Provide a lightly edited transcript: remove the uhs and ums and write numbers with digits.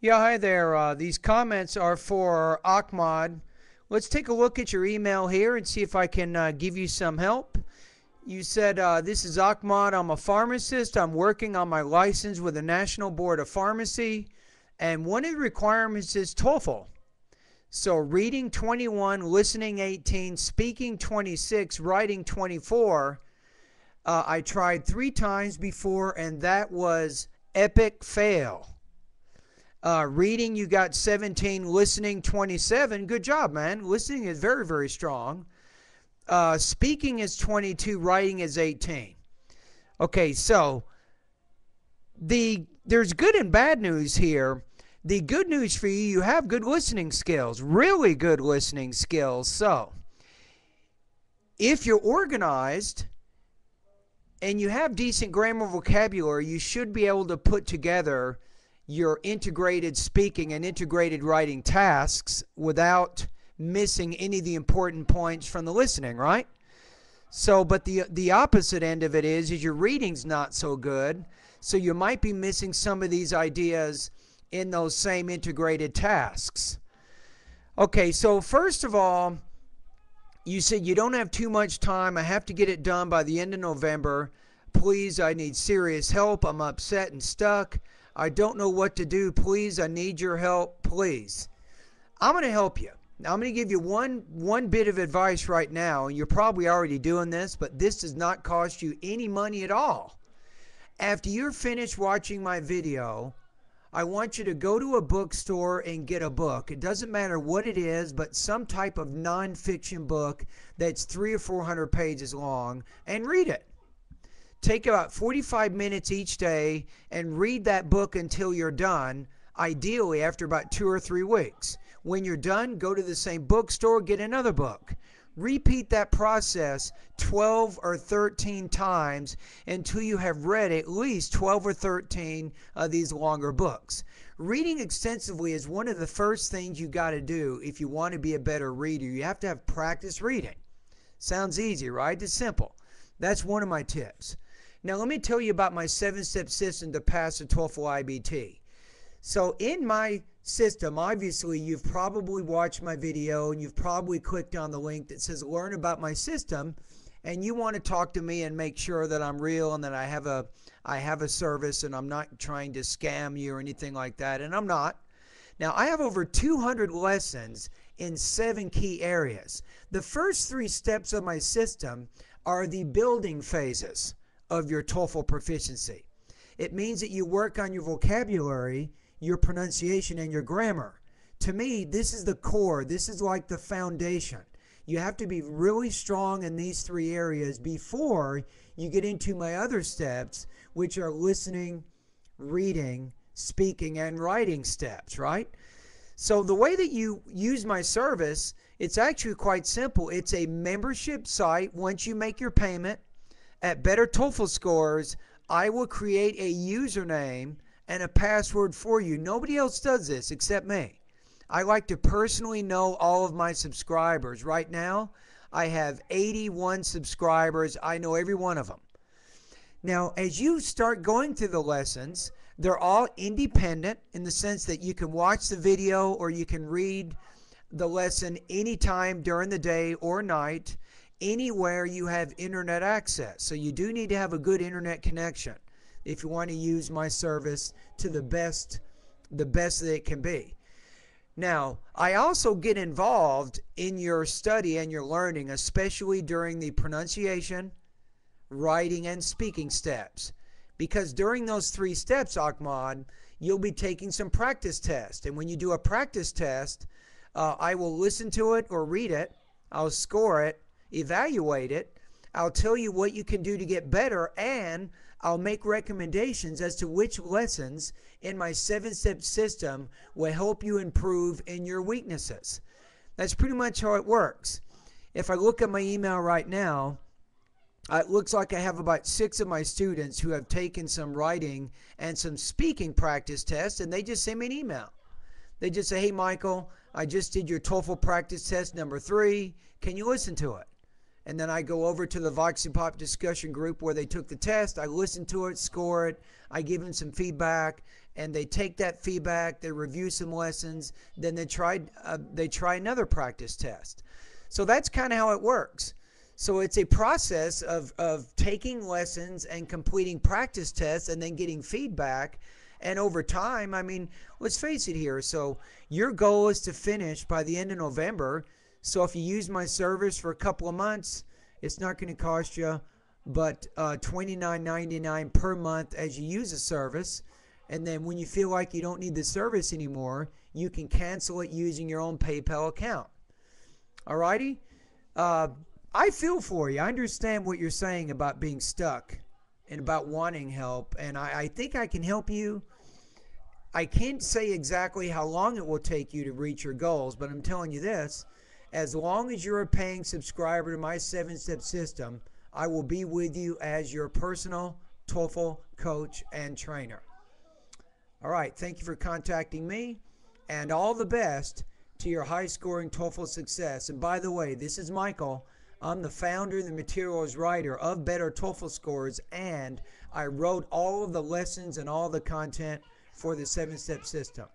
Yeah, hi there. These comments are for Ahmad. Let's take a look at your email here and see if I can give you some help. You said, this is Ahmad. I'm a pharmacist. I'm working on my license with the National Board of Pharmacy, and one of the requirements is TOEFL. So reading 21, listening 18, speaking 26, writing 24. I tried 3 times before, and that was epic fail. Reading, you got 17. Listening, 27. Good job, man. Listening is very, very strong. Speaking is 22. Writing is 18. Okay, so there's good and bad news here. The good news for you, you have good listening skills, really good listening skills. So if you're organized and you have decent grammar vocabulary, you should be able to put together your integrated speaking and integrated writing tasks without missing any of the important points from the listening, right? So, but the opposite end of it is your reading's not so good, so you might be missing some of these ideas in those same integrated tasks. Okay, so first of all, you said you don't have too much time. I have to get it done by the end of November. Please, I need serious help. I'm upset and stuck. I don't know what to do. Please, I need your help. Please. I'm going to help you. Now, I'm going to give you one bit of advice right now. You're probably already doing this, but this does not cost you any money at all. After you're finished watching my video, I want you to go to a bookstore and get a book. It doesn't matter what it is, but some type of nonfiction book that's 300 or 400 pages long, and read it. Take about 45 minutes each day and read that book until you're done, ideally after about 2 or 3 weeks. When you're done, go to the same bookstore, get another book. Repeat that process 12 or 13 times until you have read at least 12 or 13 of these longer books. Reading extensively is one of the first things you got to do if you want to be a better reader. You have to have practice reading. Sounds easy, right? It's simple. That's one of my tips. Now, let me tell you about my 7-step system to pass the TOEFL IBT. So in my system, obviously, you've probably watched my video and you've probably clicked on the link that says learn about my system, and you want to talk to me and make sure that I'm real and that I have a service and I'm not trying to scam you or anything like that, and I'm not. Now, I have over 200 lessons in 7 key areas. The first 3 steps of my system are the building phases of your TOEFL proficiency. It means that you work on your vocabulary, your pronunciation, and your grammar. To me, this is the core. This is like the foundation. You have to be really strong in these 3 areas before you get into my other steps, which are listening, reading, speaking, and writing steps, right? So the way that you use my service, it's actually quite simple. It's a membership site. Once you make your payment at Better TOEFL Scores, I will create a username and a password for you. Nobody else does this except me. I like to personally know all of my subscribers. Right now, I have 81 subscribers. I know every one of them. Now, as you start going through the lessons, they're all independent in the sense that you can watch the video or you can read the lesson anytime during the day or night, anywhere you have internet access. So you do need to have a good internet connection if you want to use my service to the best that it can be. Now, I also get involved in your study and your learning, especially during the pronunciation, writing, and speaking steps. Because during those 3 steps, Ahmad, you'll be taking some practice tests. And when you do a practice test, I will listen to it or read it. I'll score it, evaluate it. I'll tell you what you can do to get better, and I'll make recommendations as to which lessons in my 7-step system will help you improve in your weaknesses. That's pretty much how it works. If I look at my email right now, it looks like I have about 6 of my students who have taken some writing and some speaking practice tests, and they just send me an email. They just say, hey, Michael, I just did your TOEFL practice test number 3. Can you listen to it? And then I go over to the Voxy Pop discussion group where they took the test. I listen to it, score it. I give them some feedback, and they take that feedback, they review some lessons, then they try another practice test. So that's kind of how it works. So it's a process of taking lessons and completing practice tests and then getting feedback. And over time, I mean, let's face it here. So your goal is to finish by the end of November. So if you use my service for a couple of months, it's not going to cost you but $29.99 per month as you use the service. And then when you feel like you don't need the service anymore, you can cancel it using your own PayPal account. Alrighty? I feel for you. I understand what you're saying about being stuck and about wanting help. And I think I can help you. I can't say exactly how long it will take you to reach your goals, but I'm telling you this. As long as you're a paying subscriber to my 7-step system, I will be with you as your personal TOEFL coach and trainer. All right, thank you for contacting me, and all the best to your high-scoring TOEFL success. And by the way, this is Michael. I'm the founder and the materials writer of Better TOEFL Scores, and I wrote all of the lessons and all the content for the 7-step system.